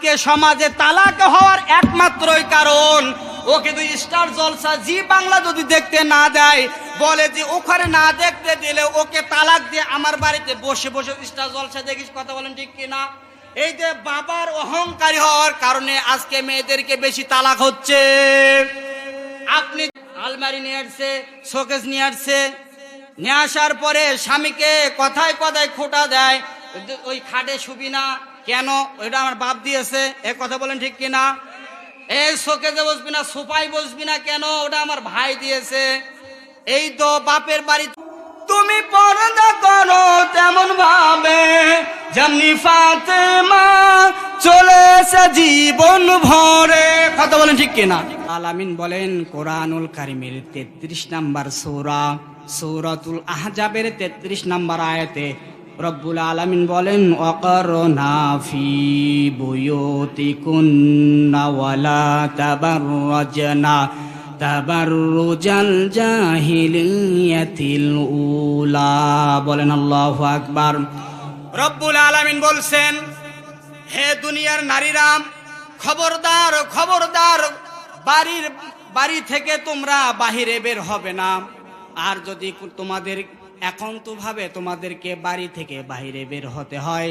আজকে সমাজে তালাক হওয়ার একমাত্রই কারণ ওকে দুই স্টার জলসা জি বাংলা যদি দেখতে না দেয়, বলে যে ওখানে না দেখতে দিলে ওকে তালাক দিয়ে আমার বাড়িতে বসে বসে স্টার জলসা দেখিস। কথা বলেন ঠিক কিনা? এই যে বাবার অহংকারী হওয়ার কারণে আজকে মেয়েদেরকে বেশি তালাক হচ্ছে। আপনি আলমারি নিয়ে আসছে, শোকেস নিয়ে আসছে, নিয়ে আসার পরে স্বামীকে কথায় কথায় খোঁটা দেয়, ওই খাটে শুবি না কেন, ওইটা আমার বাপ দিয়েছে। এ কথা বলেন ঠিক কিনা? এই শোকেসে বসবি না, সোফায় বসবি না কেন, ওটা আমার ভাই দিয়েছে। এই তো বাপের বাড়ি তুমি পর্দা করো তেমন ভাবে যেমনি ফাতেমা চলেছে জীবন ভরে। কথা বলেন ঠিক কিনা? আলামিন বলেন কোরআনুল কারীমের 33 নম্বর সূরা সূরাতুল আহজাবের 33 নম্বর আয়াতে রব্বুল আলামিন বলেন ওয়াকারনা ফি বুয়ুতিকুন্না ওয়ালা তাবাররাজনা তাবাররুজাল জাহিলিয়াতিল উলা। বলেন আল্লাহু আকবার। রব্বুল আলামিন বলছেন, হে দুনিয়ার নারীরা, খবরদার খবরদার, বাড়ি থেকে তোমরা বাহিরে বের হবে না। আর যদি তোমাদের একান্তভাবে তোমাদেরকে বাড়ি থেকে বাহিরে বের হতে হয়,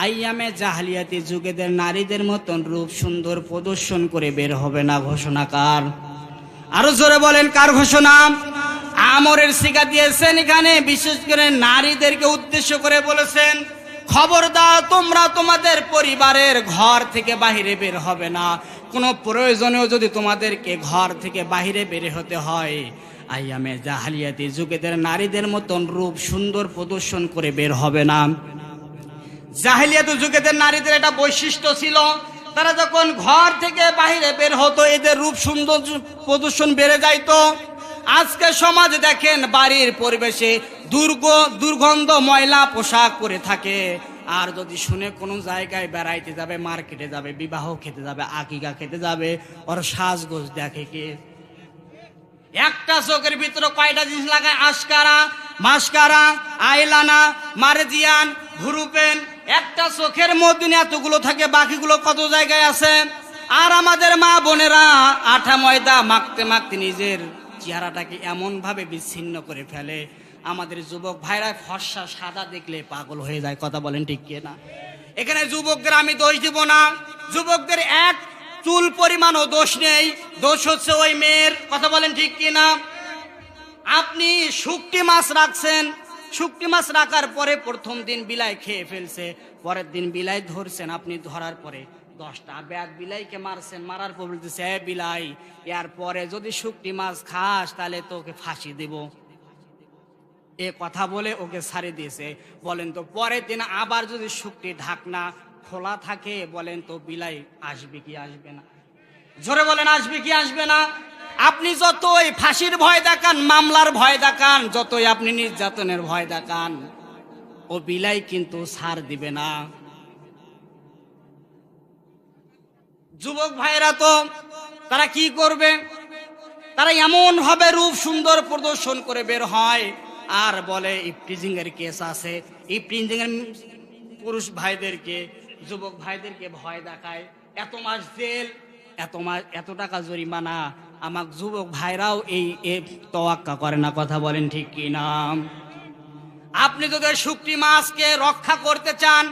আইয়ামে জাহলিয়াতি যুগেদের নারীদের মতন রূপ সুন্দর প্রদর্শন করে বের হবে না। ঘোষণাকার আরো জোরে বলেন কার ঘোষণা? আমরের শিক্ষা দিয়েছেন এখানে, বিশেষ করে নারীদেরকে উদ্দেশ্য করে বলেছেন, খবরদার তোমরা তোমাদের পরিবারের ঘর থেকে বাহিরে বের হবে না। কোনো প্রয়োজনেও যদি তোমাদেরকে ঘর থেকে বাহিরে বের হতে হয়, আইয়ামে জাহালিয়াতি যুগেদের নারীদের মতন রূপ সুন্দর প্রদর্শন করে বের হবে না। জাহেলিয়াতি যুগেদের নারীদের একটা বৈশিষ্ট্য ছিল, তারা যখন ঘর থেকে বাহিরে বের হতো এদের রূপ সুন্দর প্রদর্শন বেড়ে যাইতো। আজকে সমাজে দেখেন বাড়ির পরিবেশে দুর্গন্ধ ময়লা পোশাক পরে থাকে, আর যদি শুনে কোনো জায়গায় বেড়াইতে যাবে, মার্কেটে যাবে, বিবাহ খেতে যাবে, আকিকা খেতে যাবে, ওর সাজগোজ দেখে কে? একটা চোখের ভিতরে কয়টা জিনিস লাগায়? আশকারা, মাস্কারা, আইলানা, মার্জিয়ান, ভুরুপেন। একটা চোখের মধ্যে এতগুলো থাকে, বাকিগুলো কত জায়গায় আছে? আর আমাদের মা বোনেরা আঠা ময়দা মাখতে মাখতে নিজের চেহারাটাকে এমন ভাবে বিচ্ছিন্ন করে ফেলে, আমাদের যুবক ভাইরা ফর্সা সাদা দেখলে পাগল হয়ে যায়। কথা বলেন ঠিক কিনা? এখানে যুবকদের আমি দোষ দিব না, যুবকদের এক চুল পরিমাণও দোষ নেই, দোষ হচ্ছে ওই মেয়ের। কথা বলেন ঠিক কিনা? আপনি শুকটি মাছ রাখছেন, শুকটি মাছ রাখার পরে প্রথম দিন বিলাই খেয়ে ফেলছে, পরের দিন বিলাই ধরছেন, আপনি ধরার পরে 10টা ব্যাগ বিলাইকে মারছেন, মারার পর বলতেছে, এ বিলাই, এর পরে যদি শুকটি মাছ খাস তাহলে তোকে ফাঁসি দেব। এ কথা বলে ওকে ছাড়ে দিয়েছে। বলেন তো পরের দিন আবার যদি শুকটি ঢাকনা খোলা থাকে, বলেন তো বিলাই আসবে কি আসবে না? জোরে বলেন, আসবে কি আসবে না? আপনি যতই ফাঁসির ভয় দেখান, মামলার ভয় দেখান, যতই আপনি নির্যাতনের ভয় দেখান, ও বিলাই কিন্তু ছাড় দিবে না। যুবক ভাইরা তো তারা কি করবে? তারা এমন ভাবে রূপ সুন্দর প্রদর্শন করে বের হয়, আর বলে ইফটিজিং এর কেস আছে। ইফটিজিং এর পুরুষ ভাইদেরকে, যুবক ভাইদেরকে ভয় দেখায়, এত মাস জেল, এত টাকা জরিমানা। আমার যুবক ভাইরাও এই তোয়াক্কা করে না। কথা বলেন ঠিক কি না? আপনি যদি শুকটি মাছকে রক্ষা করতে চান,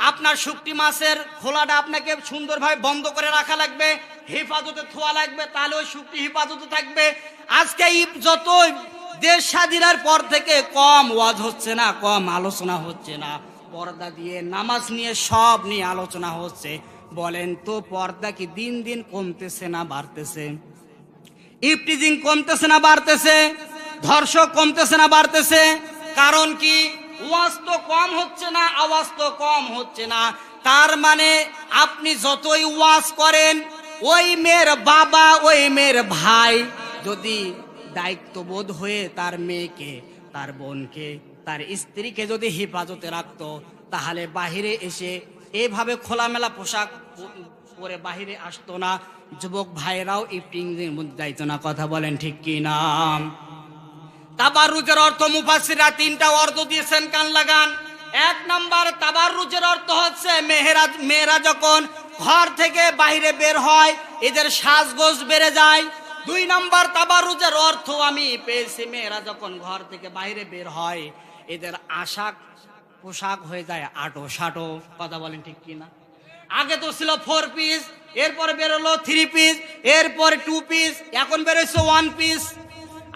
আপনার শুকটি মাছের খোলাটা আপনাকে সুন্দরভাবে বন্ধ করে রাখা লাগবে, হেফাজতে থোয়া লাগবে, তাহলে ওই শুকটি হেফাজতে থাকবে। আজকে যত দেশ স্বাধীনের পর থেকে কম ওয়াজ হচ্ছে না, কম আলোচনা হচ্ছে না, পর্দা দিয়ে নামাজ নিয়ে সব নিয়ে আলোচনা হচ্ছে। বলেন তো পর্দা কি দিন দিন কমতেছে না বাড়তেছে? ইফটিজিং কমতেছে না বাড়তেছে? ধর্ষক কমতেছে না বাড়তেছে? কারণ কি? ওয়াজ তো কম হচ্ছে না, আওয়াজ তো কম হচ্ছে না। তার মানে আপনি যতই ওয়াজ করেন, ওই মেয়ের বাবা, ওই মেয়ের ভাই যদি দায়িত্ববোধ হয়ে তার মেয়েকে, তার বোনকে, তার স্ত্রীকে যদি হেফাজতে রাখতো, তাহলে বাহিরে এসে এভাবে খোলামেলা পোশাক পরে বাহিরে আসতো না, যুবক ভাইরাও ইফটিজিংয়ের মধ্যে যাইতো না। কথা বলেন ঠিক কি না? তাবাররুজের অর্থ মুফাসসিররা 3টা অর্থ দিয়েছেন, কান লাগান। 1 নাম্বার, তাবাররুজের অর্থ হচ্ছে মেয়েরা যখন ঘর থেকে বাইরে বের হয় এদের সাজগোজ বেড়ে যায়। 2 নম্বর তাবারুজের অর্থ আমি পেয়েছি, মেয়েরা যখন ঘর থেকে বাইরে বের হয় এদের পোশাক হয়ে যায় আটো সাটো। কথা বলেন ঠিক কিনা? আগে তো ছিল 4 পিস, এরপরে বেরোলো 3 পিস, এরপরে 2 পিস, এখন বেরোচ্ছে 1 পিস।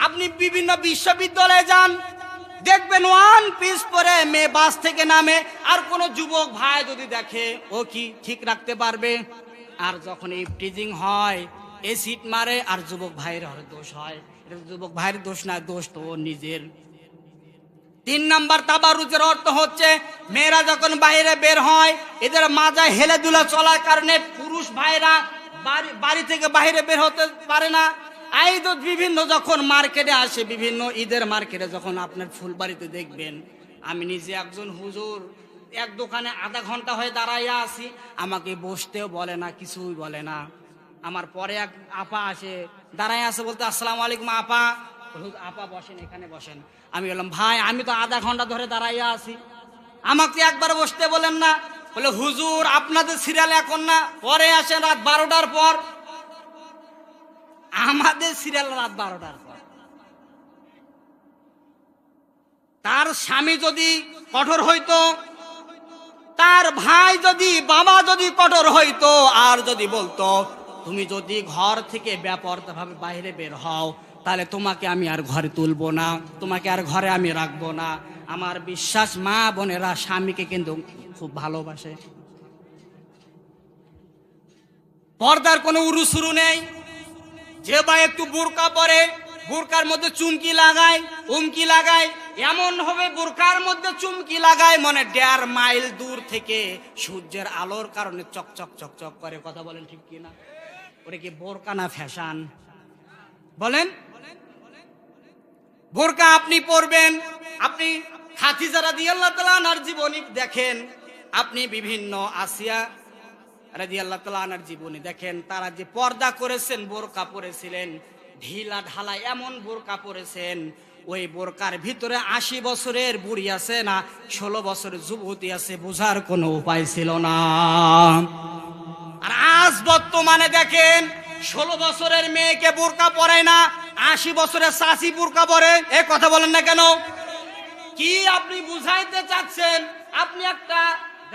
আপনি বিভিন্ন বিশ্ববিদ্যালয়ে যান, দেখবেন 1 পিস পরে মেয়ে বাস থেকে নামে, আর কোন যুবক ভাই যদি দেখে ও কি ঠিক রাখতে পারবে? আর যখন ইফটিজিং হয় এসিড মারে আর যুবক ভাইয়ের দোষ হয়। এটা যুবক ভাইয়ের দোষ না, দোষ তো ওর নিজের। 3 নম্বর তাবারুজের অর্থ হচ্ছে মেয়েরা যখন বাইরে বের হয় এদের মাজায় হেলে দুলে চলার কারণে পুরুষ ভাইরা বাড়ি থেকে বাইরে বের হতে পারে না। এই তো বিভিন্ন যখন মার্কেটে আসে, বিভিন্ন ঈদের মার্কেটে যখন আপনার ফুলবাড়িতে দেখবেন, আমি নিজে একজন হুজুর এক দোকানে আধা ঘন্টা হয়ে দাঁড়াইয়া আছি, আমাকে বসতেও বলে না, কিছুই বলে না। আমার পরে এক আপা আসে, দাঁড়াই আছে, বলতে আসসালামু আলাইকুম আপা। আপা বসেন, এখানে বসেন। আমি বললাম ভাই আমি তো আধা ঘন্টা ধরে দাঁড়াইয়া আছি, আমাকে একবার বসতে বলেন না। বলে হুজুর আপনাদের সিরিয়াল এখন না, পরে আসেন রাত 12টার পর। আমাদের সিরিয়াল রাত 12টার পর। তার স্বামী যদি কঠোর হইতো, তার ভাই যদি, বাবা যদি কঠোর হইতো, আর যদি বলতো তুমি যদি ঘর থেকে বেপরোয়াভাবে বাইরে বের হও তাহলে তোমাকে আমি আর ঘরে তুলবো না, তোমাকে আর ঘরে আমি রাখবো না। আমার বিশ্বাস মা বোনেরা স্বামীকে কিন্তু খুব ভালোবাসে। পর্দার কোনো উরুসুরু নেই। যে ভাই একটু বোরকা পরে, বোরকার মধ্যে চুমকি লাগায়, উমকি লাগায়, এমন হবে বোরকার মধ্যে চুমকি লাগায় মানে 1.5 মাইল দূর থেকে সূর্যের আলোর কারণে চকচক চকচক করে। কথা বলেন ঠিক কিনা? ওরে কি বোরকা না ফ্যাশন? বলেন। বোরকা আপনি পরবেন, আপনি খাদিজা রাদিয়াল্লাহু তাআলা আনহার জীবনী দেখেন, আপনি বিভিন্ন আসিয়া রাদিয়াল্লাহু তাআলা আনহার জীবনী দেখেন, তারা যে পর্দা করেছেন, বোরকা পরেছিলেন, ঢিলা ঢালা এমন বোরকা পরেছেন, ওই বোরকার ভিতরে 80 বছরের বুড়ি আছে না 16 বছরের যুবতী আছে, বোঝার কোনো উপায় ছিল না। আর আজ বর্তমানে দেখেন 16 বছরের মেয়েকে বোরকা পরায় না, 80 বছরের চাচি বোরকা পরে। এ কথা বলেন না কেন? কি আপনি বুঝাইতে চাচ্ছেন? আপনি একটা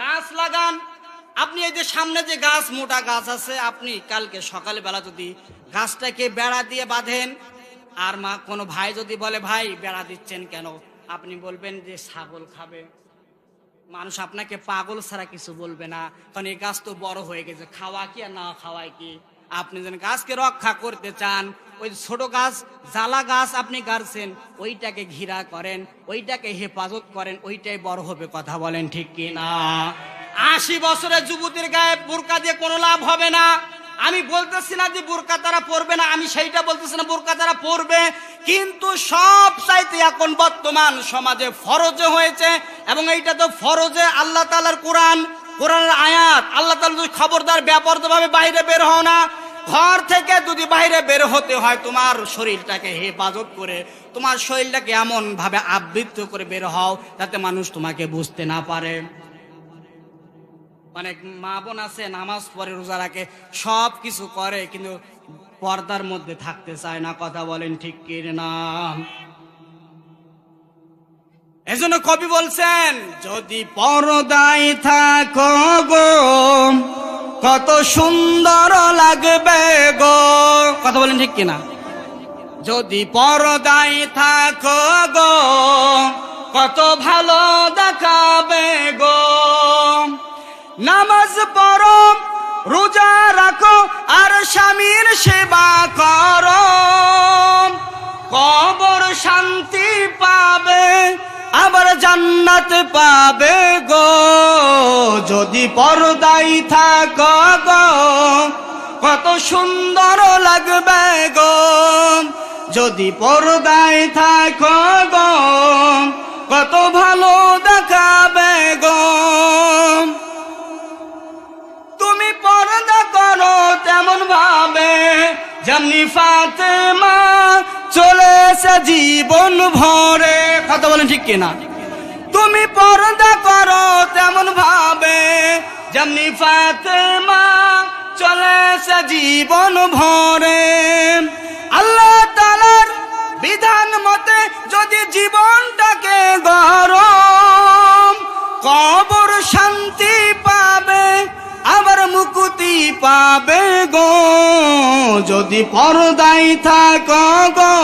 গাছ লাগান, আপনি এই যে সামনে যে গাছ, মোটা গাছ আছে, আপনি কালকে সকালবেলা যদি গাছটাকে বেড়া দিয়ে বাঁধেন, আর মা কোনো ভাই যদি বলে ভাই বেড়া দিচ্ছেন কেন, আপনি বলবেন যে ছাগল খাবে। মানুষ আপনাকে পাগল ছাড়া কিছু বলবে না, কারণ এই গাছ তো বড় হয়ে গেছে, খাওয়া কি আর না খাওয়ায় কি। আপনি যেন গাছকে রক্ষা করতে চান, ওই ছোট গাছ, জ্বালা গাছ আপনি গাড়ছেন, ওইটাকে ঘিরা করেন, ওইটাকে হেফাজত করেন, ওইটাই বড় হবে। কথা বলেন ঠিক কি না? 80 বছরের যুবতীর গায়ে বোরকা দিয়ে কোনো লাভ হবে না। আমি বলতেছি না যে বোরকা তারা পরবে না, আমি সেইটা বলতেছি না, বোরকা তারা পরবে, কিন্তু সব চাইতে এখন বর্তমান সমাজে ফরজে হয়েছে, এবং এইটা তো ফরজে আল্লাহ তাআলার কোরআনের আয়াত। আল্লাহ তাআলা যদি খবরদার বেপরোয়াভাবে বাইরে বের হও না, ঘর থেকে যদি বাইরে বের হতে হয় তোমার শরীরটাকে হেফাজত করে, তোমার শরীরটাকে এমন ভাবে আবৃত করে বের হও যাতে মানুষ তোমাকে বুঝতে না পারে। অনেক মা বোন আছে নামাজ পড়ে, রোজা রাখে, সব কিছু করে, কিন্তু পর্দার মধ্যে থাকতে চায় না। কথা বলেন ঠিক কি না? এজন্য কবি বলছেন, যদি পর্দায় থাকো গো কত সুন্দর লাগবে গো। কথা বলেন ঠিক কিনা? যদি পর্দায় থাকো গো কত ভালো দেখাবে গো। নামাজ পড়ো, রোজা রাখো, আর স্বামীর সেবা করো, কবর শান্তি পাবে, আবার জান্নাত পাবে গো। যদি পর্দায় থাকো গো কত সুন্দর লাগবে গো। যদি পর্দায় থাকো গো কত ভালো দেখাবে গো। তুমি পর্দা করো তেমন ভাবে যেমনি ফাতেমা চলেছে জীবন ভরে। কথা বলেন ঠিক কিনা? তুমি পর্দা করো তেমন ভাবে যেমনি ফাতেমা চলেছে জীবন ভরে। আল্লাহ তাআলার বিধান মতে যদি জীবনটাকে গরম, কবর শান্তি পাবে আবার মুক্তি পাবে গো। যদি পর্দায় থাকো গো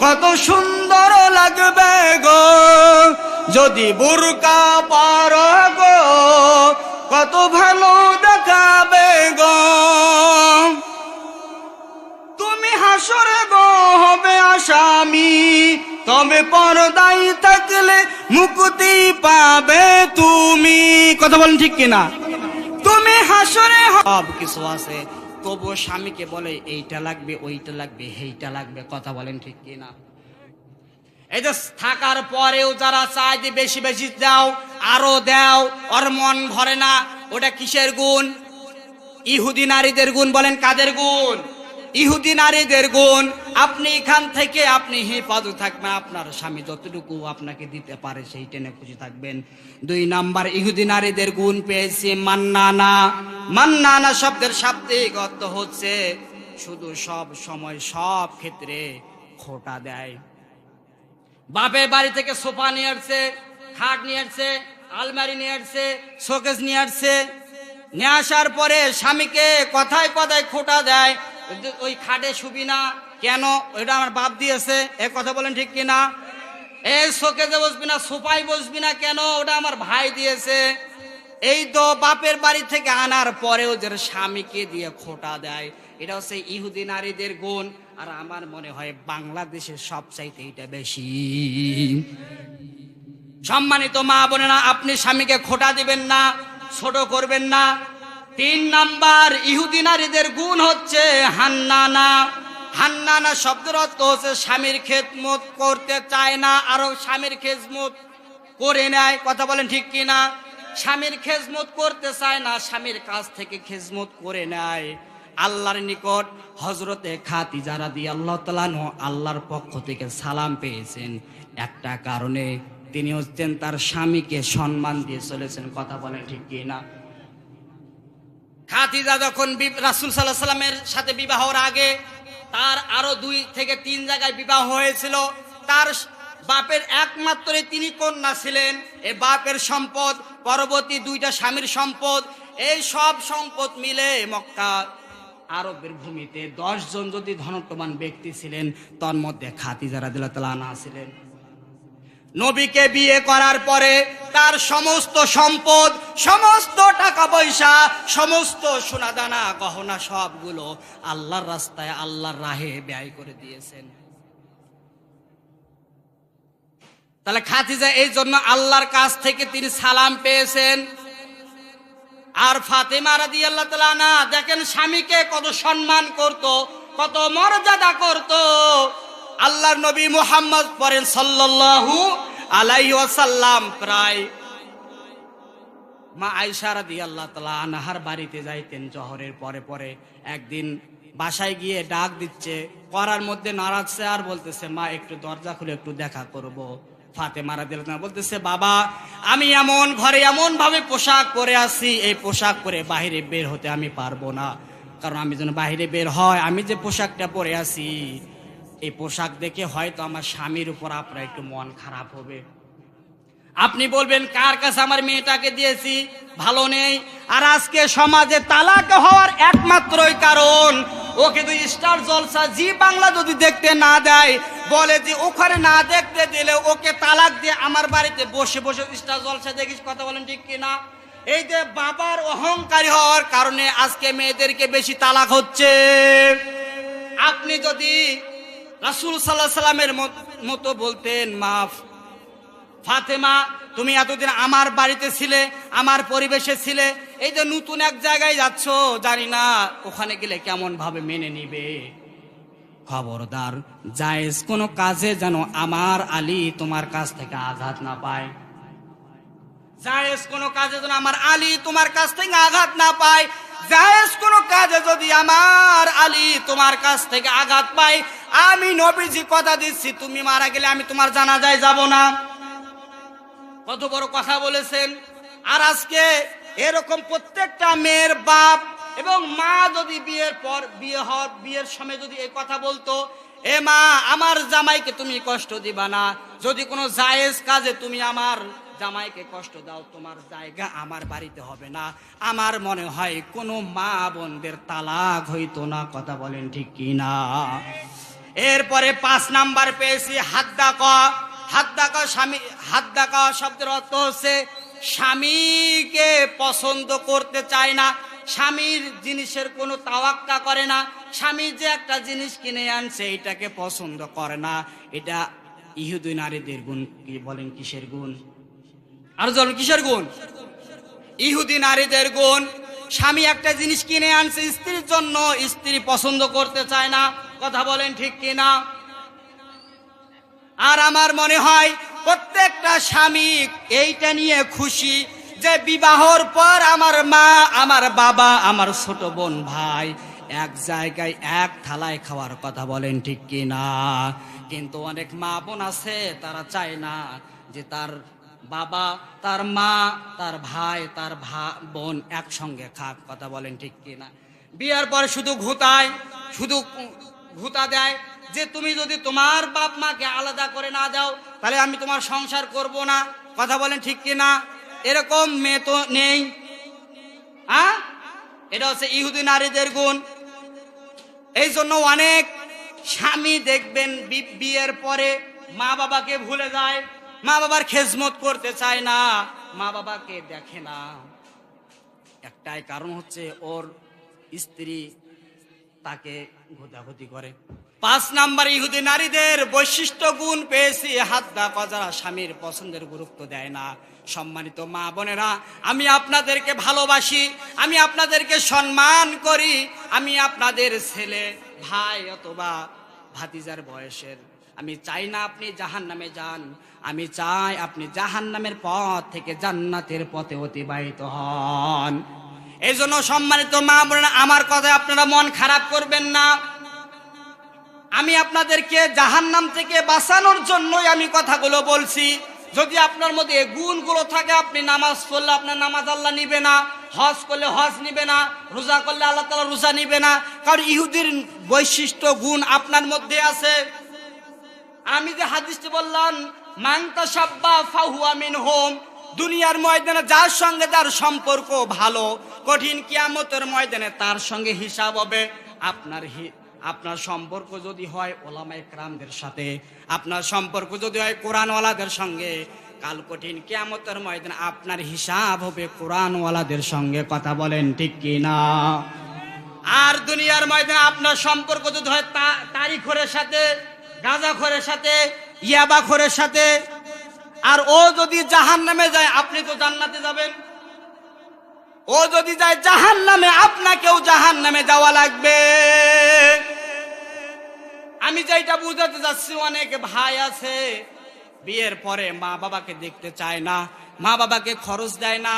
কত সুন্দর লাগবে গো, যদি বুরকা পরো গো কত ভালো দেখাবে গো। তুমি হাসরে গো হবে আসামি, তবে পর্দায় থাকলে মুক্তি পাবে তুমি। কথা বলেন ঠিক কিনা? তুমি হাসরে সব কিছু আছে, তবুও স্বামীকে বলে এইটা লাগবে ওইটা লাগবে এইটা লাগবে। কথা বলেন ঠিক কিনা? এই যে থাকার পরেও যারা চায় যে বেশি বেশি দাও আরো দাও, ওর মন ভরে না, ওটা কিসের গুণ? ইহুদি নারীদের গুণ। বলেন কাদের গুণ? ইহুদি নারীদের গুণ। আপনি এখান থেকে আপনি হেফাজত থাকবেন, আপনার স্বামী যতটুকু আপনাকে দিতে পারে সেই টেনে খুশি থাকবেন। 2 নাম্বার ইহুদি নারীদের গুণ পেয়েছে মান্নানা। মান্নানা শব্দের শাব্দিক অর্থ হচ্ছে শুধু সব সময় সব ক্ষেত্রে খোটা দেয়। বাপের বাড়ি থেকে সোফা নিয়ে আসছে, খাট নিয়ে আসছে, আলমারি নিয়ে আসছে, শোকেস নিয়ে আসছে, নিয়ে আসার পরে স্বামীকে কথায় কথায় খোটা দেয়, ওই খাটে শুবি না কেন, ওইটা আমার বাপ দিয়েছে। এ কথা বলেন ঠিক কিনা? এই শোকেসে বসবি না, সোফায় বসবি না কেন, ওটা আমার ভাই দিয়েছে। এই তো বাপের বাড়ি থেকে আনার পরেও যে স্বামীকে দিয়ে খোটা দেয়, এটা হচ্ছে ইহুদি নারীদের গুণ। আর আমার মনে হয় বাংলাদেশের সবচাইতে এটা বেশি। সম্মানিত মা বোনেরা, আপনি স্বামীকে খোটা দিবেন না, ছোট করবেন না। 3 নাম্বার ইহুদি নারীদের গুণ হচ্ছে হান্নানা। হান্নানা শব্দের অর্থ হচ্ছে স্বামীর খেদমত করতে চায় না, আরো স্বামীর খেদমত করে নেয়। কথা বলেন ঠিক কিনা? স্বামীর খেদমত করতে চায় না, স্বামীর কাছ থেকে খেদমত করে নেয়। আল্লাহর নিকট হযরতে খাদিজা রাদিয়াল্লাহু তাআলা আল্লাহর পক্ষ থেকে সালাম পেয়েছেন একটা কারণে, তিনি হচ্ছেন তার স্বামীকে সম্মান দিয়ে চলেছেন। কথা বলেন ঠিক কিনা? খাদিজা যখন রাসূল সাল্লাল্লাহু আলাইহি সাল্লামের সাথে বিবাহের আগে তার আরো 2 থেকে 3 জায়গায় বিবাহ হয়েছিল। তার বাপের একমাত্র তিনি কন্যা ছিলেন। এই বাপের সম্পদ, পরবর্তী 2টা স্বামীর সম্পদ, এই সব সম্পদ মিলে মক্কা আরবের ভূমিতে 10 জন যদি ধনট্টবান ব্যক্তি ছিলেন, তার মধ্যে খাদিজা রাদিয়াল্লাহু তাআলা আনহা ছিলেন। নবীকে বিয়ে করার পরে তার সমস্ত সম্পদ, সমস্ত টাকা পয়সা, সমস্ত সোনাদানা গহনা সবগুলো আল্লাহর রাস্তায় আল্লাহর রাহে ব্যয় করে দিয়েছেন। তাহলে খাদিজা এই জন্য আল্লাহর কাছ থেকে তিনি সালাম পেয়েছেন। আর ফাতেমা রাদিয়াল্লাহু তাআলা আনহা দেখেন স্বামীকে কত সম্মান করত, কত মর্যাদা করত। আল্লাহর নবী মুহাম্মদ পড়েন সাল্লাল্লাহু আলাইহি ওয়াসাল্লাম প্রায় মা আয়েশা রাদিয়াল্লাহু তাআলা আনহার বাড়িতে যাইতেন জোহরের পরে পরে। একদিন বাসায় গিয়ে ডাক দিচ্ছে, করার মধ্যে নাড়াচ্ছে আর বলতেছে, মা একটু দরজা খুলে একটু দেখা করব। ফাতেমা রাদিয়াল্লাহু তাআলা বলতেছে, বাবা আমি এমন ঘরে এমন ভাবে পোশাক পরে আছি, এই পোশাক পরে বাইরে বের হতে আমি পারবো না। কারণ আমি যেন বাইরে বের হয়, আমি যে পোশাকটা পরে আছি এই পোশাক দেখে হয়তো আমার স্বামীর উপর আপনার একটু মন খারাপ হবে। আপনি বলবেন কার কাছে আমার মেয়েটাকে দিয়েছি, ভালো নেই। আর আজকে সমাজে তালাক হওয়ার একমাত্রই কারণ, ওকে তুই স্টার জলসা জি বাংলা যদি দেখতে না দেয়, বলে যে ওখানে না দেখতে দিলে ওকে তালাক দিয়ে আমার বাড়িতে বসে বসে স্টার জলসা দেখিস। কথা বলেন ঠিক কিনা? এই যে বাবার অহংকারী হওয়ার কারণে আজকে মেয়েদেরকে বেশি তালাক হচ্ছে। আপনি যদি রাসূল সাল্লাল্লাহু আলাইহি সাল্লামের মতো বলতেন, মাফ ফাতেমা তুমি এতদিন আমার বাড়িতে ছিলে, আমার পরিবেশে ছিলে, এই যে নতুন এক জায়গায় যাচ্ছ, জানি না ওখানে গেলে কেমন ভাবে মেনে নিবে। খবরদার জায়েজ কোনো কাজে যেন আমার আলী তোমার কাছ থেকে আঘাত না পায়। জায়েজ কোনো কাজে যেন আমার আলী তোমার কাছ থেকে আঘাত না পায়। জায়েজ কোনো কাজে যদি আমার আলী তোমার কাছ থেকে আঘাত পায়, আমি নবীজি কথা দিচ্ছি, তুমি মারা গেলে আমি তোমার জানাজায় যাব না। কত বড় কথা বলেছেন। আর আজকে এরকম প্রত্যেকটা মেয়ের বাপ এবং মা যদি বিয়ের সময় যদি এই কথা বলতো, এ মা, আমার জামাইকে তুমি কষ্ট দিবা না, যদি কোনো জায়েজ কাজে তুমি আমার জামাইকে কষ্ট দাও, তোমার জায়গা আমার বাড়িতে হবে না, আমার মনে হয় কোনো মা বোনদের তালাক হইতো না। কথা বলেন ঠিক কি না? এরপরে 5 নাম্বার পেয়েছি হাদ্দাকা। হাদ্দাকা স্বামী, হাদ্দাকা শব্দের অর্থ হচ্ছে স্বামীকে পছন্দ করতে চায় না, স্বামীর জিনিসের কোনো তাওয়াক্কা করে না, স্বামী যে একটা জিনিস কিনে আনছে এটাকে পছন্দ করে না। এটা ইহুদি নারীদের গুণ। কি বলেন, কিসের গুণ? আর বলেন কিসের গুণ? ইহুদি নারীদের গুণ। স্বামী একটা জিনিস কিনে আনছে স্ত্রীর জন্য, স্ত্রী পছন্দ করতে চায় না। কথা বলেন ঠিক কিনা? আর আমার মনে হয় প্রত্যেকটা স্বামী এইটা নিয়ে খুশি যে বিবাহর পর আমার মা, আমার বাবা, আমার ছোট বোন, ভাই এক জায়গায় এক থালায় খাওয়ার। কথা বলেন ঠিক কিনা? কিন্তু অনেক মা বোন আছে তারা চায় না যে তার বাবা, তার মা, তার ভাই, তার বোন একসঙ্গে খাক। কথা বলেন ঠিক কিনা? বিয়ের পর শুধু ঘুতায়, শুধু ঘুতা দেয় যে তুমি যদি তোমার বাপ মাকে আলাদা করে না দাও তাহলে আমি তোমার সংসার করব না। কথা বলেন ঠিক কিনা? এরকম মেয়ে তো নেই। এটা হচ্ছে ইহুদি নারীদের গুণ। এই জন্য অনেক স্বামী দেখবেন বিয়ের পরে মা বাবাকে ভুলে যায়, মা বাবার খেজমত করতে চায় না, মা বাবাকে দেখে না। একটাই কারণ হচ্ছে ওর স্ত্রী তাকে ঘুতাঘুতি করে। 5 নাম্বার ইহুদি নারীদের বৈশিষ্ট্য গুণ পেয়েছি হাদ্দাকা, যারা স্বামীর পছন্দের গুরুত্ব দেয় না। সম্মানিত মা বোনেরা, আমি আপনাদেরকে ভালোবাসি, আমি আপনাদেরকে সম্মান করি, আমি আপনাদের ছেলে, ভাই অথবা ভাতিজার বয়সের। আমি চাই না আপনি জাহান্নামে যান, আমি চাই আপনি জাহান্নামের পথ থেকে জান্নাতের পথে অতিবাহিত হন। এই জন্য সম্মানিত মা বোনেরা, আমার কথায় আপনারা মন খারাপ করবেন না। আমি আপনাদেরকে জাহান্নাম থেকে বাঁচানোর জন্যই আমি কথাগুলো বলছি। যদি আপনার মধ্যে এই গুণগুলো থাকে, আপনি নামাজ পড়লে আপনার নামাজ আল্লাহ নিবে না, হজ করলে হজ নিবে না, রোজা করলে আল্লাহ তাআলা রোজা নিবে না, কারণ ইহুদির বৈশিষ্ট্য গুণ আপনার মধ্যে আছে। আমি যে হাদিসটি বললাম, মান তাশাব্বা ফাহুয়া মিনহুম, দুনিয়ার ময়দানে যার সঙ্গে যার সম্পর্ক ভালো, কঠিন কিয়ামতের ময়দানে তার সঙ্গে হিসাব হবে। আপনার সম্পর্ক যদি হয় ওলামায়ে কেরামদের সাথে, আপনার সম্পর্ক যদি হয় কোরআনওয়ালাদের সঙ্গে, কাল কঠিন কিয়ামতের ময়দানে আপনার হিসাব হবে কোরআনওয়ালাদের সঙ্গে। কথা বলেন ঠিক কি না? আর দুনিয়ার ময়দানে আপনার সম্পর্ক যদি হয় তারিখের সাথে, গাঁজাখোরের সাথে, ইয়াবাখোরের সাথে, আর ও যদি জাহান্নামে যায় আপনি তো জান্নাতে যাবেন, ও যদি যায় জাহান্নামে আপনাকেও জাহান্নামে যাওয়া লাগবে। আমি যেটা বুঝাতে যাচ্ছি, অনেক ভাই আছে বিয়ের পরে মা বাবাকে দেখতে চায় না, মা বাবাকে খরচ দেয় না,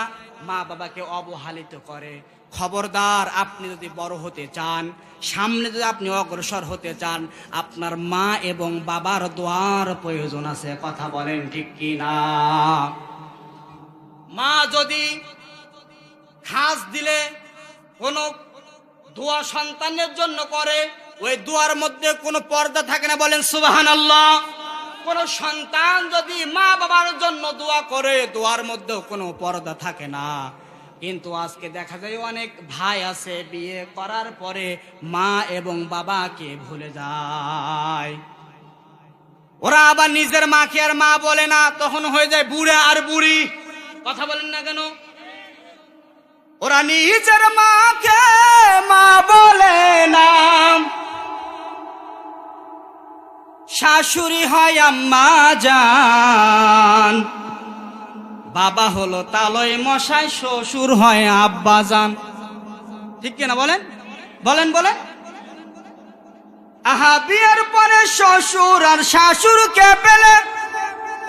মা বাবাকে অবহেলিত করে। খবরদার, আপনি যদি বড় হতে চান, সামনে যদি আপনি অগ্রসর হতে চান, আপনার মা এবং বাবার দোয়ার প্রয়োজন আছে। কথা বলেন ঠিক কি না? মা যদি খাস দিলে কোনো দোয়া সন্তানের জন্য করে, ওই দোয়ার মধ্যে কোনো পর্দা থাকে না। বলেন সুবহানাল্লাহ। কোন সন্তান যদি মা বাবার জন্য দোয়া করে, দোয়ার মধ্যে কোনো পর্দা থাকে না। কিন্তু আজকে দেখা যায় অনেক ভাই আছে বিয়ে করার পরে মা এবং বাবাকে ভুলে যায়। ওরা আবার নিজের মাকে আর মা বলে না, তখন হয়ে যায় বুড়া আর বুড়ি। কথা বলেন না কেন? ওরা নিজের মাকে মা বলে না, শাশুড়ি হয় আম্মা জান, বাবা হলো তালয় মশাই, শ্বশুর হয় আব্বা জান। ঠিক কিনা বলেন? বলেন বলেন। আহা, বিয়ের পরে শ্বশুর আর শাশুড়কে পেলে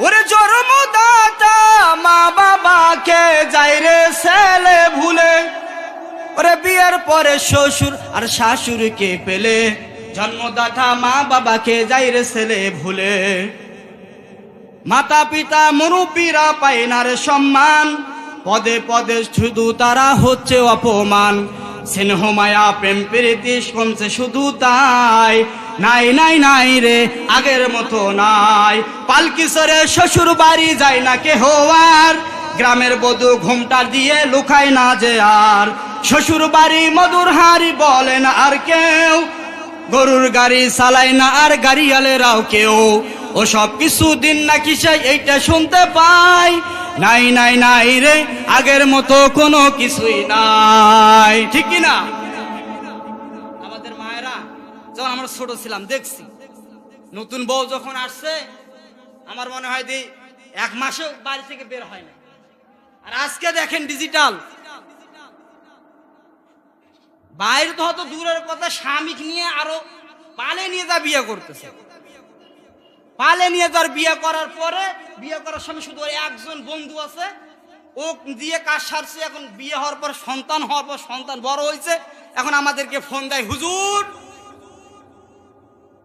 ওরে জন্মদাতা মা বাবাকে যাই রে ছেলে ভুলে। ওরে বিয়ের পরে শ্বশুর আর শাশুড়কে পেলে জন্মদাতা মা বাবাকে যাই রে ছেলে ভুলে। মাতা পিতা মুরব্বীরা পায় না রে সম্মান, পদে পদে শুধু তারা হচ্ছে অপমান, স্নেহ মায়া প্রেম প্রীতি কমছে শুধু তাই, নাই নাই নাই রে আগের মতো নাই। পালকি সরে শ্বশুর বাড়ি যায় না কেহ আর, গ্রামের বধূ ঘুমটা দিয়ে লুকায় না যে আর, শ্বশুর বাড়ি মধুর হাড়ি বলে না আর কেউ, গরুর গাড়ি চালায় না আর গাড়িয়ালেরাও কেউ, ও সব কিছু দিন না কিসে এইটা শুনতে পাই, নাই নাই নাই রে আগের মতো কোনো কিছুই নাই। ঠিক কি না? আমাদের মায়েরা যখন আমরা ছোট ছিলাম দেখছি, নতুন বউ যখন আসছে আমার মনে হয় যে 1 মাসও বাড়ি থেকে বের হয় না। আর আজকে দেখেন ডিজিটাল, বাইরে তো হয়তো দূরের কথা, স্বামী নিয়ে আরো পালে নিয়ে যা বিয়ে করতেছে, পালে নিয়ে যার বিয়ে করার পরে, বিয়ে করার সময় শুধু একজন বন্ধু আছে, ও দিয়ে কাজ সারছে। এখন বিয়ে হওয়ার পর সন্তান হওয়ার পর সন্তান বড় হয়েছে, এখন আমাদেরকে ফোন দেয়, হুজুর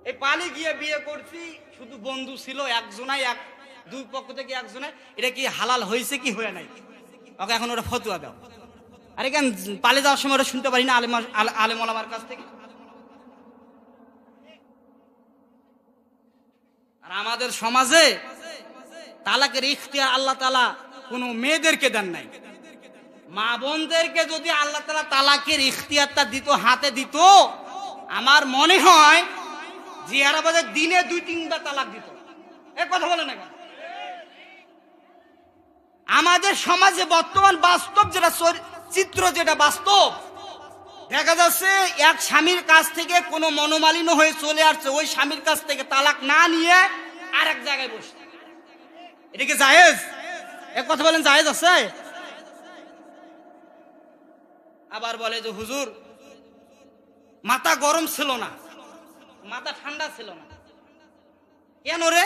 এই পালে গিয়ে বিয়ে করছি, শুধু বন্ধু ছিল একজনাই, দুই পক্ষ থেকে একজনাই, এটা কি হালাল হয়েছে কি হয়ে নাই, ওকে এখন ওরা ফতুয়া দাও। আরে কেন পালে যাওয়ার সময় ওরা শুনতে পারি না আলেম ওলামার কাছ থেকে? আর আমাদের সমাজে তালাকের ইখতিয়ার আল্লাহ তাআলা কোনো মেয়েদেরকে দেন নাই। মা বোনদেরকে যদি আল্লাহ তাআলা তালাকের ইখতিয়ারটা দিত, হাতে দিত, আমার মনে হয় যে এরা বাদে দিনে 2-3বার তালাক দিত। এই কথা বলে না কেন? আমাদের সমাজে বর্তমান বাস্তব যেটা চিত্র, যেটা বাস্তব দেখা যাচ্ছে, এক স্বামীর কাছ থেকে কোনো মনোমালিন্য হয়ে চলে আসছে, ওই স্বামীর কাছ থেকে তালাক না নিয়ে আর এক জায়গায় বসছে। এটা কি জায়েজ? এক কথা বলেন, জায়েজ আছে? আবার বলে যে হুজুর মাথা গরম ছিল না, মাথা ঠান্ডা ছিল না। কেন রে?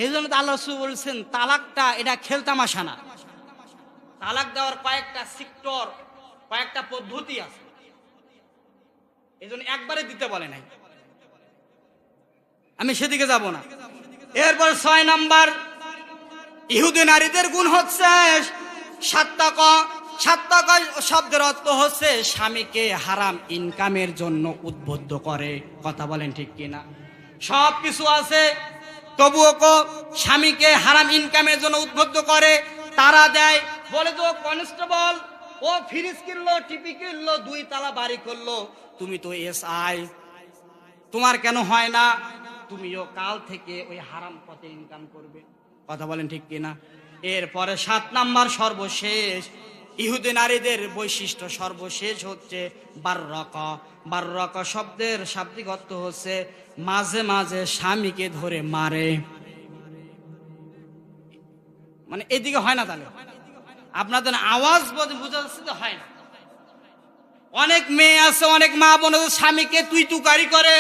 এই জন্য তো আল্লাহ রাসূল বলছেন তালাকটা এটা খেলতামাশা না। তালাক দেওয়ার কয়েকটা সেক্টর, কয়েকটা পদ্ধতি আছে, এই জন্য একবারে দিতে বলে নাই। আমি সেদিকে যাব না। এরপর 6 নাম্বার, ইহুদি নারীদের গুণ হচ্ছে সাত্তাকা। সাত্তাকা শব্দের অর্থ হচ্ছে স্বামীকে হারাম ইনকামের জন্য উদ্বুদ্ধ করে। কথা বলেন ঠিক কিনা? সব কিছু আছে, তবুও স্বামীকে হারাম ইনকামের জন্য উদ্বুদ্ধ করে, তারা দেয়। বলে তো কনস্টেবল ও ফ্রিজ কিনলো, টিপি কিনলো, 2 তালা বাড়ি করলো, তুমি তো এসআই, তোমার কেন হয় না? তুমিও কাল থেকে ওই হারাম পথে ইনকাম করবে। কথা বলেন ঠিক কিনা? এরপরে 7 নাম্বার সর্বশেষ ইহুদি নারীদের বৈশিষ্ট্য, সর্বশেষ হচ্ছে বাররাকা। বাররাকা শব্দের শাব্দিক অর্থ হচ্ছে মাঝে মাঝে স্বামীকে ধরে মারে। মানে এদিকে হয় না, তাহলে আপনাদের আওয়াজ বোঝা যাচ্ছে তো হয় না। অনেক মেয়ে আছে, অনেক মা বোন আছে, স্বামীকে তুই তুকারি করে,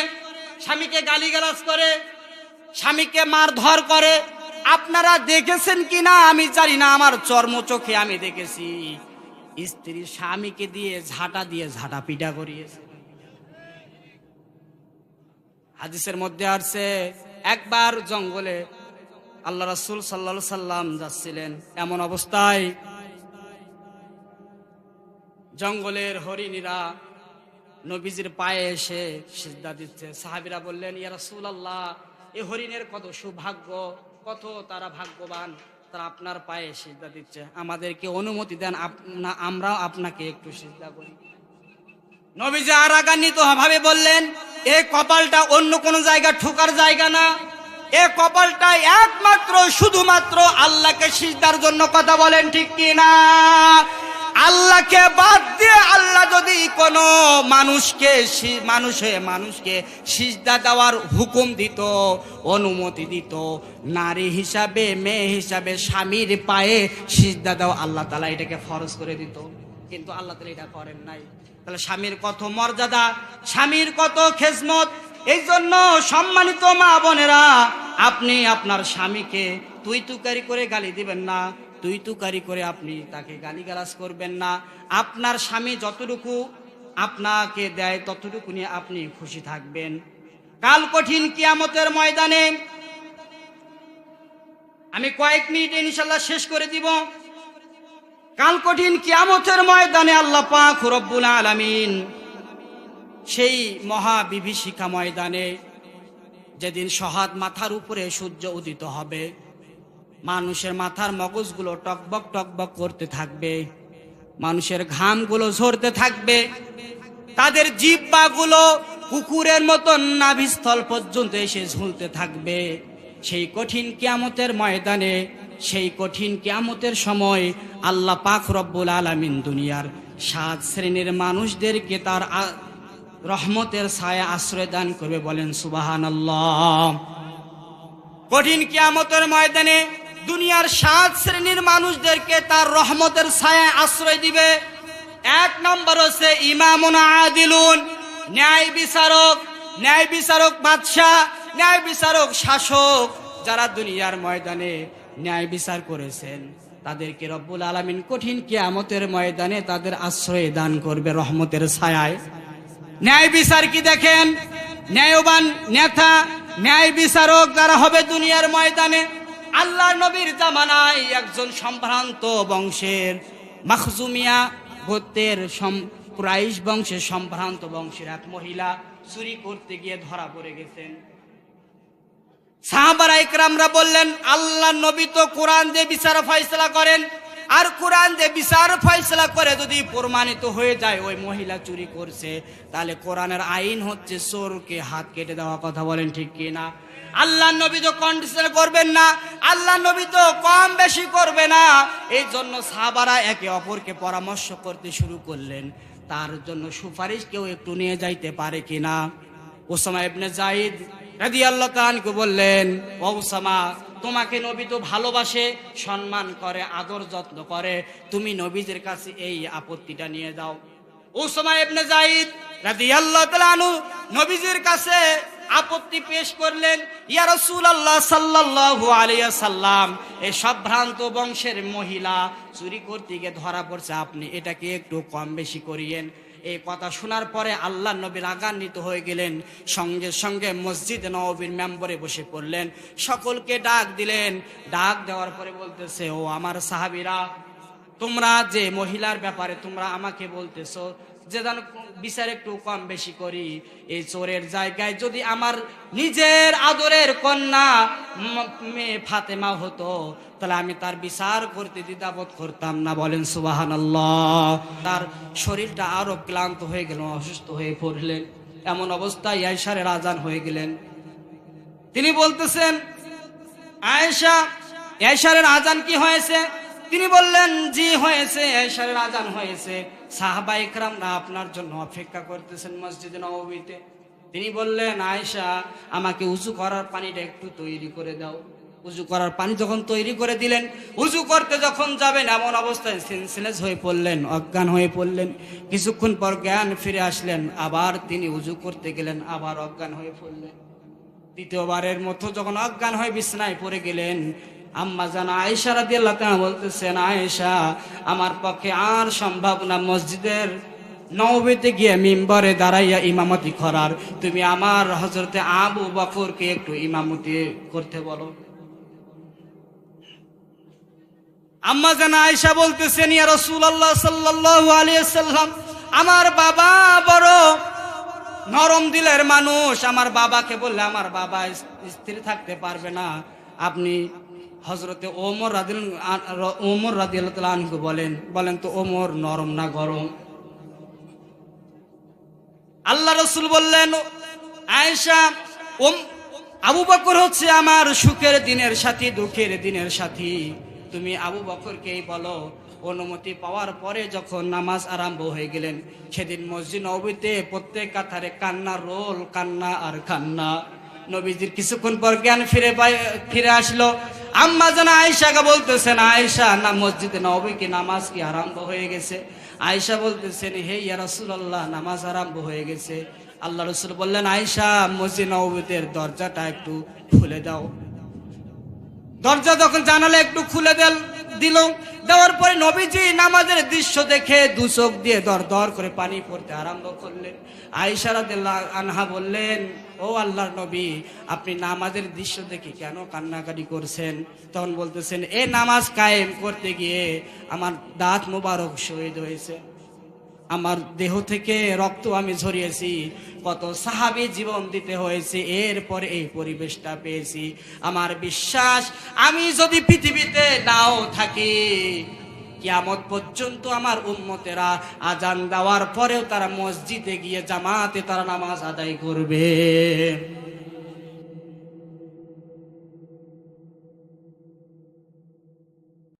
স্বামীকে গালিগালাজ করে, স্বামীকে মারধর করে। আপনারা দেখেছেন কিনা আমি জানি না, আমার চর্ম চোখে আমি দেখেছি স্ত্রী স্বামীকে দিয়ে ঝাঁটা পিটা করিয়েছে। হাদিসের মধ্যে আসছে, একবার জঙ্গলে আল্লাহ রাসূল সাল্লাল্লাহু আলাইহি সাল্লাম যাচ্ছিলেন, এমন অবস্থায় জঙ্গলের হরিণীরা নবীজির পায়ে এসে সিজদা দিচ্ছে। সাহাবীরা বললেন, ইয়া রাসূলুল্লাহ, এই হরিণের কত সৌভাগ্য, কত তারা ভাগ্যবান, তারা আপনার পায়ে সিজদা দিচ্ছে, আমাদেরকে অনুমতি দেন, আমরাও আপনাকে একটু সিজদা করি। নবীজি রাগান্বিত ভাবে বললেন, এই কপালটা অন্য কোন জায়গা ঠোকার জায়গা না, এই কপালটা একমাত্র শুধুমাত্র আল্লাহকে সিজদার জন্য। কথা বলেন ঠিক কিনা? আল্লাহকে বাদ দিয়ে আল্লাহ যদি কোনো মানুষকে সিজদা দেওয়ার হুকুম দিত, অনুমতি দিত, নারী হিসাবে, মেয়ে হিসাবে স্বামীর পায়ে সিজদা দেওয়া আল্লাহ তাআলা এটাকে ফরজ করে দিত, কিন্তু আল্লাহ তাআলা এটা করেন নাই। তাহলে স্বামীর কত মর্যাদা, স্বামীর কত খেজমত। এই জন্য সম্মানিত মা বোনেরা, আপনি আপনার স্বামীকে তুই তুকারি করে গালি দিবেন না, তুই তুকারি করে আপনি তাকে গালিগালাজ করবেন না। আপনার স্বামী যতটুকু আপনাকে দেয় ততটুকু নিয়ে আপনি খুশি থাকবেন। কাল কঠিন কিয়ামতের ময়দানে, আমি কয়েক মিনিটে ইনশাআল্লাহ শেষ করে দিব, কাল কঠিন কিয়ামতের ময়দানে আল্লাহ পাক রব্বুল আলামিন সেই মহা বিভীষিকা ময়দানে যেদিন সহাদ মাথার উপরে সূর্য উদিত হবে, মানুষের মাথার মগজগুলো টকবক টকবক করতে থাকবে, মানুষের ঘামগুলো ঝরতে থাকবে, তাদের জিহ্বাগুলো কুকুরের মতন নাভিস্থল পর্যন্ত এসে ঝুলতে থাকবে। সেই কঠিন কিয়ামতের ময়দানে, সেই কঠিন কিয়ামতের সময় আল্লাহ পাক রব্বুল আলামিন দুনিয়ার 7 শ্রেণীর মানুষদেরকে তার রহমতের ছায়া আশ্রয় দান করবে। বলেন সুবহানাল্লাহ। কঠিন কিয়ামতের ময়দানে দুনিয়ার 7 শ্রেণীর মানুষদেরকে তার রহমতের ছায়া আশ্রয় দিবে। 1 নম্বর হচ্ছে ইমামুন আদিলুন, ন্যায় বিচারক, ন্যায় বিচারক বাদশাহ, ন্যায় বিচারক শাসক, যারা দুনিয়ার ময়দানে ন্যায় বিচার করেছেন তাদেরকে রব্বুল আলামিন কঠিন কিয়ামতের ময়দানে তাদের আশ্রয় দান করবে রহমতের ছায়ায়। ন্যায় বিচার কি দেখেন, ন্যায়বান নেতা, ন্যায় বিচারক যারা হবে দুনিয়ার ময়দানে। আল্লাহর নবীর জামানায় একজন সম্ভ্রান্ত বংশের মাখজুমিয়া গোত্রের কুরাইশ বংশের সম্ভ্রান্ত বংশের এক মহিলা চুরি করতে গিয়ে ধরা পড়ে গেছেন। সাহাবারা ইকরামরা বললেন, আল্লাহর নবী তো কোরআন দিয়ে বিচার ফয়সালা করেন, আর কোরআন দিয়ে বিচার ফয়সালা করে যদি প্রমাণিত হয়ে যায় ওই মহিলা চুরি করছে, তাহলে কোরআনের আইন হচ্ছে চোরকে হাত কেটে দেওয়া। কথা বলেন ঠিক কি না? আল্লাহর নবী তো কন্ডিশন করবেন না, আল্লাহর নবী তো কম বেশি করবে না। এই জন্য সাহাবারা একে অপরকে পরামর্শ করতে শুরু করলেন, তার জন্য সুপারিশ কেউ একটু নিয়ে যাইতে পারে কিনা। উসামা ইবনে যায়েদ রাদিয়াল্লাহু তাআলা আনহু বললেন, ও উসামা, তোমাকে নবী তো ভালোবাসে, সম্মান করে, আদর যত্ন করে, তুমি নবীজির কাছে এই আপত্তিটা নিয়ে যাও। উসামা ইবনে যায়েদ রাদিয়াল্লাহু তাআলা আনহু নবীজির কাছে আপত্তি পেশ করলেন, ইয়া রাসূলুল্লাহ সাল্লাল্লাহু আলাইহি ওয়াসাল্লাম, এই সম্ভ্রান্ত বংশের মহিলা চুরি করতে গিয়ে ধরা পড়ছে, আপনি এটাকে একটু কম বেশি করিয়েন। এই কথা শোনার পরে আল্লাহ নবী রাগান্বিত হয়ে গেলেন, সঙ্গে সঙ্গে মসজিদ নববীর মেম্বরে বসে পড়লেন, সকলকে ডাক দিলেন। ডাক দেওয়ার পরে বলতেছে, ও আমার সাহাবীরা, তোমরা যে মহিলার ব্যাপারে তোমরা আমাকে বলতেছো যে যেন বিচার একটু কম বেশি করি, এই চোরের জায়গায় যদি আমার নিজের আদরের কন্যা মেয়ে ফাতেমা হতো তাহলে আমি তার বিচার করতে দ্বিধাবোধ করতাম না। বলেন সুবহানাল্লাহ। তার শরীরটা আরো ক্লান্ত হয়ে গেল, অসুস্থ হয়ে পড়লেন। এমন অবস্থায় আয়েশার আযান হয়ে গেলেন। তিনি বলতেছেন, আয়েশা, আয়েশার আযান কি হয়েছে? তিনি বললেন, জি হয়েছে, আয়েশার আযান হয়েছে। সাহাবা ইকরামরা আপনার জন্য অপেক্ষা করতেছেন মসজিদে নববীতে। তিনি বললেন, আয়েশা, আমাকে উযু করার পানিটা একটু তৈরি করে দাও। উযু করার পানি যখন তৈরি করে দিলেন, উযু করতে যখন যাবেন এমন অবস্থায় সেন্সলেস হয়ে পড়লেন, অজ্ঞান হয়ে পড়লেন। কিছুক্ষণ পর জ্ঞান ফিরে আসলেন, আবার তিনি উযু করতে গেলেন, আবার অজ্ঞান হয়ে পড়লেন। দ্বিতীয়বারের মতো যখন অজ্ঞান হয়ে বিছানায় পড়ে গেলেন, আম্মা জান আয়েশা রাদিয়াল্লাহু তাআলা বলতেছেন, আয়েশা, আমার পক্ষে আর সম্ভব না মসজিদের নববীতে গিয়ে মিম্বরে দাঁড়াইয়া ইমামতি করার, তুমি আমার হযরতে আবু বকরকে একটু ইমামতি করতে বলো। আম্মা জান আয়েশা বলতেছেন, ইয়া রাসূলুল্লাহ সাল্লাল্লাহু আলাইহি ওয়াসাল্লাম, আমার বাবা বড় নরম দিলের মানুষ, আমার বাবাকে বললে আমার বাবা স্থির থাকতে পারবে না, আপনি হযরতে ওমর রাদিয়াল্লাহু তাআলা আনহু বলেন তো ওমর নরম না গরম? আল্লাহ রাসূল বললেন, আয়েশা, আবু বকর হচ্ছে আমার সুখের দিনের সাথী, দুঃখের দিনের সাথী, তুমি আবু বকরকেই বলো। অনুমতি পাওয়ার পরে যখন নামাজ আরম্ভ হয়ে গেলেন, সেদিন মসজিদ নববীতে প্রত্যেক কাতারে কান্নার রোল, কান্না আর কান্না। নবীজির কিছুক্ষণ পর জ্ঞান ফিরে আসলো। আম্মা জান আয়েশাকে বলতেছেন, আয়েশা, না মসজিদে নববী কি নামাজ কি আরম্ভ হয়ে গেছে? আয়েশা বলতেছেন, হে ইয়া রাসূলুল্লাহ, নামাজ আরম্ভ হয়ে গেছে। আল্লাহ রাসূল বললেন, আয়েশা, মসজিদ নববীতে দরজাটা একটু খুলে দাও। দরজা যখন জানালা একটু খুলে দিল। দেওয়ার পরে নবীজি নামাজের দৃশ্য দেখে দু চোখ দিয়ে দর দর করে পানি পড়তে আরম্ভ করলেন। আয়েশা রাদিয়াল্লাহু আনহা বললেন, ও আল্লাহর নবী, আপনি নামাজের দৃশ্য দেখে কেন কান্নাকাটি করছেন? তখন বলতেছেন, এ নামাজ কায়েম করতে গিয়ে আমার দাঁত মোবারক শহীদ হয়েছে, আমার দেহ থেকে রক্ত আমি ঝরিয়েছি, কত সাহাবী জীবন দিতে হয়েছে, এরপরে এই পরিবেশটা পেয়েছি। আমার বিশ্বাস, আমি যদি পৃথিবীতে নাও থাকি, কিয়ামত পর্যন্ত আমার উম্মতেরা আজান দেওয়ার পরেও তারা মসজিদে গিয়ে জামাতে তারা নামাজ আদায় করবে।